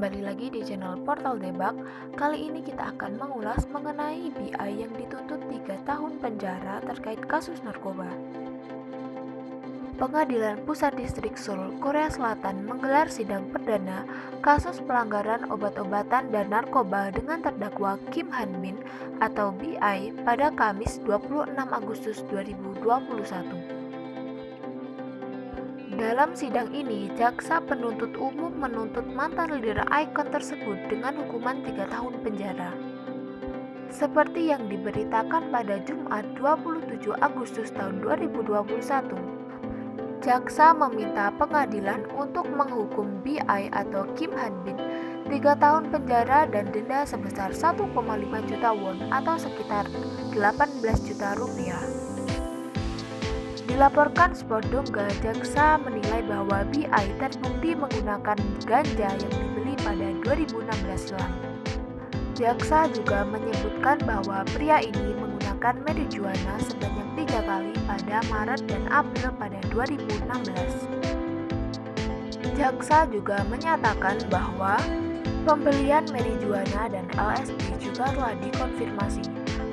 kembali lagi di channel Portal Debak. Kali ini kita akan mengulas mengenai BI yang dituntut 3 tahun penjara terkait kasus narkoba. Pengadilan Pusat Distrik Seoul, Korea Selatan menggelar sidang perdana kasus pelanggaran obat-obatan dan narkoba dengan terdakwa Kim Han Bin atau BI pada Kamis 26 Agustus 2021. Dalam sidang ini, jaksa penuntut umum menuntut mantan leader Icon tersebut dengan hukuman 3 tahun penjara. Seperti yang diberitakan pada Jumat 27 Agustus tahun 2021, jaksa meminta pengadilan untuk menghukum BI atau Kim Han Bin 3 tahun penjara dan denda sebesar 1,5 juta won atau sekitar 18 juta rupiah. Dilaporkan Sport Dongga, jaksa menilai bahwa BI terbukti menggunakan ganja yang dibeli pada 2016 silam. Jaksa juga menyebutkan bahwa pria ini menggunakan marijuana sebanyak 3 kali pada Maret dan April pada 2016. Jaksa juga menyatakan bahwa pembelian marijuana dan LSD juga telah dikonfirmasi,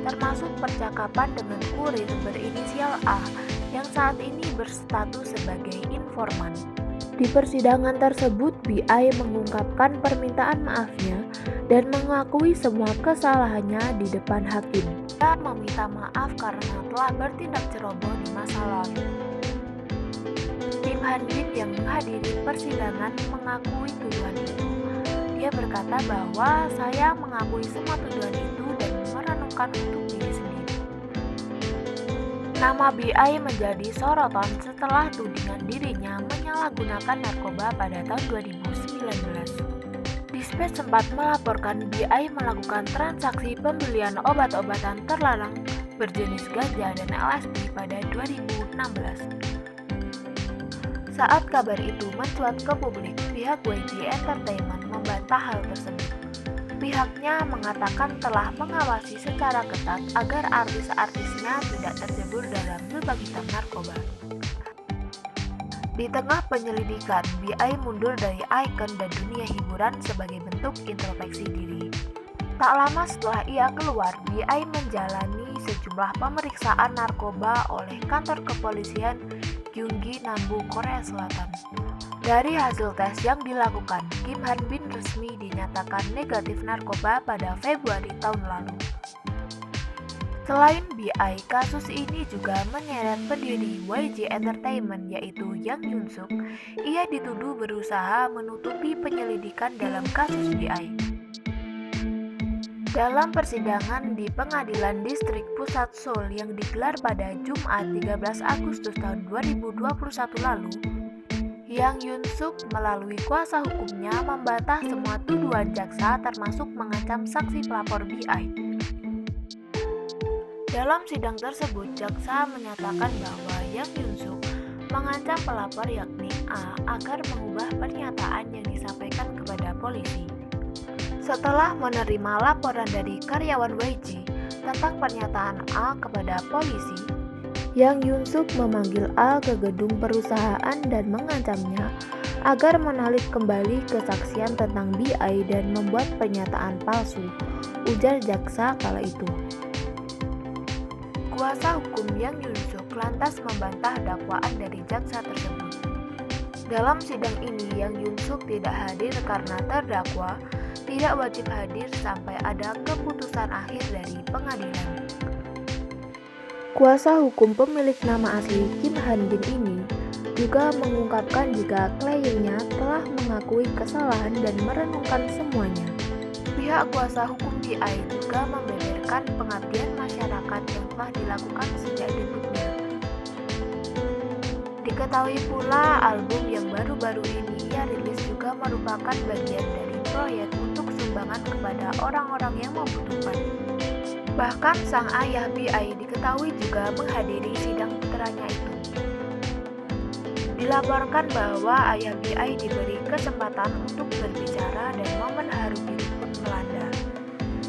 termasuk percakapan dengan kurir berinisial A yang saat ini berstatus sebagai informan. Di persidangan tersebut, BI mengungkapkan permintaan maafnya dan mengakui semua kesalahannya di depan hakim. Dia meminta maaf karena telah bertindak ceroboh di masa lalu. Kim Han Bin yang menghadiri persidangan mengakui tuduhan itu. Dia berkata bahwa saya mengakui semua tuduhan itu dan merenungkan untuk diri sendiri. Nama BI menjadi sorotan setelah tudingan dirinya menyalahgunakan narkoba pada tahun 2019. Dispatch sempat melaporkan BI melakukan transaksi pembelian obat-obatan terlarang berjenis ganja dan LSD pada 2016. Saat kabar itu mencuat ke publik, pihak YG Entertainment membantah hal tersebut. Pihaknya mengatakan telah mengawasi secara ketat agar artis-artisnya tidak terjebur dalam lubang hitam narkoba. Di tengah penyelidikan, BI mundur dari Icon dan dunia hiburan sebagai bentuk introspeksi diri. Tak lama setelah ia keluar, BI menjalani sejumlah pemeriksaan narkoba oleh kantor kepolisian Gyeonggi, Nambu, Korea Selatan. Dari hasil tes yang dilakukan, Kim Han Bin resmi dinyatakan negatif narkoba pada Februari tahun lalu. Selain BI, kasus ini juga menyeret pendiri YG Entertainment yaitu Yang Yun Suk. Ia dituduh berusaha menutupi penyelidikan dalam kasus BI. Dalam persidangan di Pengadilan Distrik Pusat Seoul yang digelar pada Jumat 13 Agustus tahun 2021 lalu, Yang Yun Suk melalui kuasa hukumnya membantah semua tuduhan jaksa termasuk mengancam saksi pelapor BI. Dalam sidang tersebut, jaksa menyatakan bahwa Yang Yun Suk mengancam pelapor yakni A agar mengubah pernyataan yang disampaikan kepada polisi. Setelah menerima laporan dari karyawan YG tentang pernyataan A kepada polisi, Yang Yun Suk memanggil A ke gedung perusahaan dan mengancamnya agar menarik kembali kesaksian tentang BI dan membuat pernyataan palsu, ujar jaksa kala itu. Kuasa hukum Yang Yun Suk lantas membantah dakwaan dari jaksa tersebut. Dalam sidang ini, Yang Yun Suk tidak hadir karena terdakwa tidak wajib hadir sampai ada keputusan akhir dari pengadilan. Kuasa hukum pemilik nama asli Kim Han Bin ini juga mengungkapkan jika kliennya telah mengakui kesalahan dan merenungkan semuanya. Pihak kuasa hukum BI juga membeberkan pengabdian masyarakat yang telah dilakukan sejak debutnya. Diketahui pula album yang baru-baru ini ia rilis juga merupakan bagian dari proyek untuk sumbangan kepada orang-orang yang membutuhkan. Bahkan sang ayah BI diketahui juga menghadiri sidang putranya itu. Dilaporkan bahwa ayah BI diberi kesempatan untuk berbicara dan momen haru itu pun melanda.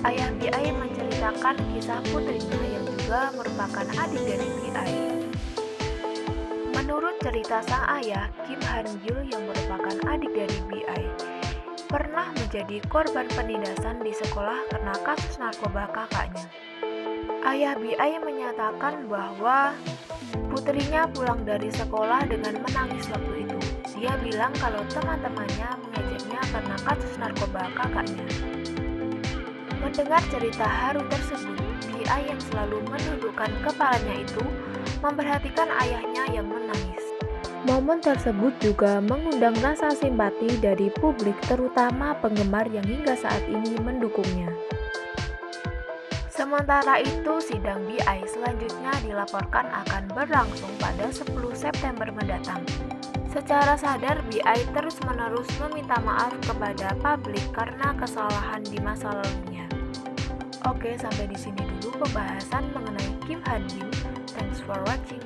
Ayah BI menceritakan kisah putrinya yang juga merupakan adik dari BI. Menurut cerita sang ayah, Kim Han Gyul yang merupakan adik dari BI, pernah menjadi korban penindasan di sekolah karena kasus narkoba kakaknya. Ayah BI menyatakan bahwa putrinya pulang dari sekolah dengan menangis waktu itu. Dia bilang kalau teman-temannya mengejeknya karena kasus narkoba kakaknya. Mendengar cerita haru tersebut, BI yang selalu menundukkan kepalanya itu memperhatikan ayahnya yang menangis. Momen tersebut juga mengundang rasa simpati dari publik, terutama penggemar yang hingga saat ini mendukungnya. Sementara itu, sidang BI selanjutnya dilaporkan akan berlangsung pada 10 September mendatang. Secara sadar, BI terus-menerus meminta maaf kepada publik karena kesalahan di masa lalunya. Oke, sampai di sini dulu pembahasan mengenai Kim Han Bin. Thanks for watching.